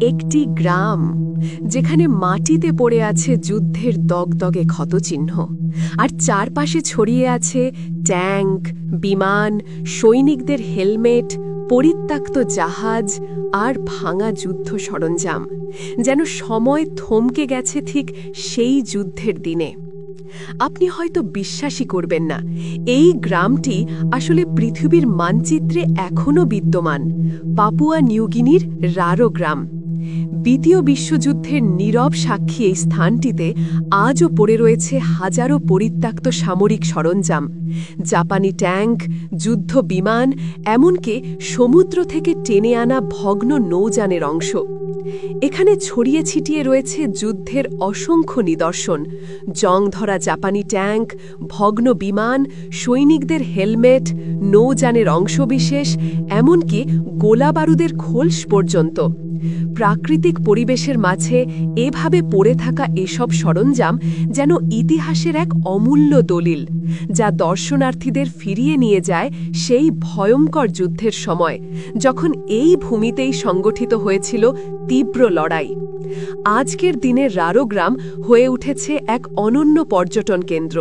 একটি গ্রাম যেখানে মাটিতে পড়ে আছে যুদ্ধের দগদগে ক্ষতচিহ্ন, আর চারপাশে ছড়িয়ে আছে ট্যাঙ্ক, বিমান, সৈনিকদের হেলমেট, পরিত্যক্ত জাহাজ আর ভাঙা যুদ্ধ সরঞ্জাম, যেন সময় থমকে গেছে ঠিক সেই যুদ্ধের দিনে। আপনি হয়তো বিশ্বাসই করবেন না, এই গ্রামটি আসলে পৃথিবীর মানচিত্রে এখনও বিদ্যমান, পাপুয়া নিউগিনির রারো গ্রাম। দ্বিতীয় বিশ্বযুদ্ধের নীরব সাক্ষী এই স্থানটিতে আজও পড়ে রয়েছে হাজারো পরিত্যক্ত সামরিক সরঞ্জাম, জাপানি ট্যাঙ্ক, যুদ্ধ বিমান, এমনকি সমুদ্র থেকে টেনে আনা ভগ্ন নৌযানের অংশ। এখানে ছড়িয়ে ছিটিয়ে রয়েছে যুদ্ধের অসংখ্য নিদর্শন, জংধরা জাপানি ট্যাঙ্ক, ভগ্ন বিমান, সৈনিকদের হেলমেট, নৌযানের অংশবিশেষ, এমনকি গোলাবারুদের খোলস পর্যন্ত। প্রাকৃতিক পরিবেশের মাঝে এভাবে পড়ে থাকা এসব সরঞ্জাম যেন ইতিহাসের এক অমূল্য দলিল, যা দর্শনার্থীদের ফিরিয়ে নিয়ে যায় সেই ভয়ঙ্কর যুদ্ধের সময়, যখন এই ভূমিতেই সংগঠিত হয়েছিল তীব্র লড়াই। আজকের দিনে রারো গ্রাম হয়ে উঠেছে এক অনন্য পর্যটন কেন্দ্র।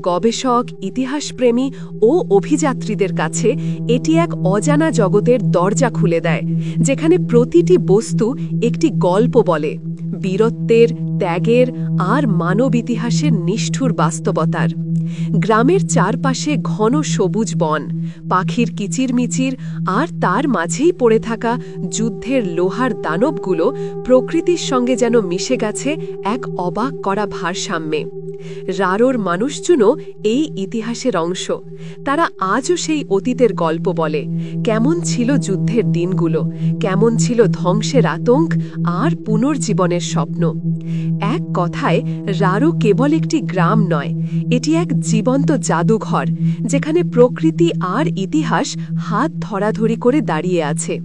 গবেষক, ইতিহাসপ্রেমী ও অভিযাত্রীদের কাছে এটি এক অজানা জগতের দরজা খুলে দেয়, যেখানে প্রতিটি বস্তু একটি গল্প বলে, বীরত্বের, ত্যাগের আর মানব ইতিহাসের নিষ্ঠুর বাস্তবতার। গ্রামের চারপাশে ঘন সবুজ বন, পাখির কিচিরমিচির, আর তার মাঝেই পড়ে থাকা যুদ্ধের লোহার দানবগুলো প্রকৃতির সঙ্গে যেন মিশে গেছে এক অবাক করা ভারসাম্যে। রারোর মানুষজনও এই ইতিহাসের অংশ। তারা আজও সেই অতীতের গল্প বলে, কেমন ছিল যুদ্ধের দিনগুলো, কেমন ছিল ধ্বংসের আতঙ্ক আর পুনর্জীবনের স্বপ্ন। এক কথায়, রারো কেবল একটি গ্রাম নয়, এটি এক জীবন্ত জাদুঘর, যেখানে প্রকৃতি আর ইতিহাস হাত ধরাধরি করে দাঁড়িয়ে আছে।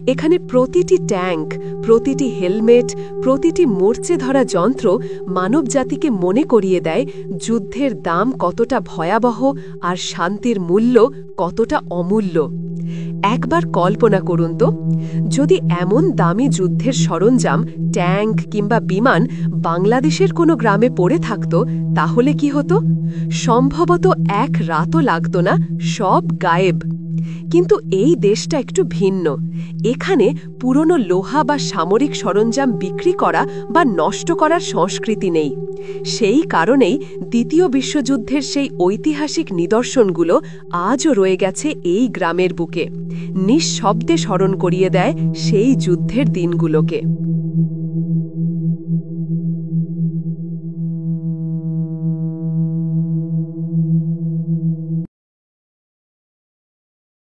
এখানে প্রতিটি ট্যাঙ্ক, প্রতিটি হেলমেট, প্রতিটি মরচে ধরা যন্ত্র মানবজাতিকে মনে করিয়ে দেয় যুদ্ধের দাম কতটা ভয়াবহ আর শান্তির মূল্য কতটা অমূল্য। একবার কল্পনা করুন তো, যদি এমন দামি যুদ্ধের সরঞ্জাম, ট্যাঙ্ক কিংবা বিমান বাংলাদেশের কোনো গ্রামে পড়ে থাকত, তাহলে কি হতো? সম্ভবত এক রাতও লাগতো না, সব গায়েব। কিন্তু এই দেশটা একটু ভিন্ন। এখানে পুরনো লোহা বা সামরিক সরঞ্জাম বিক্রি করা বা নষ্ট করার সংস্কৃতি নেই। সেই কারণেই দ্বিতীয় বিশ্বযুদ্ধের সেই ঐতিহাসিক নিদর্শনগুলো আজও রয়ে গেছে এই গ্রামের বুকে, নিঃশব্দে স্মরণ করিয়ে দেয় সেই যুদ্ধের দিনগুলোকে।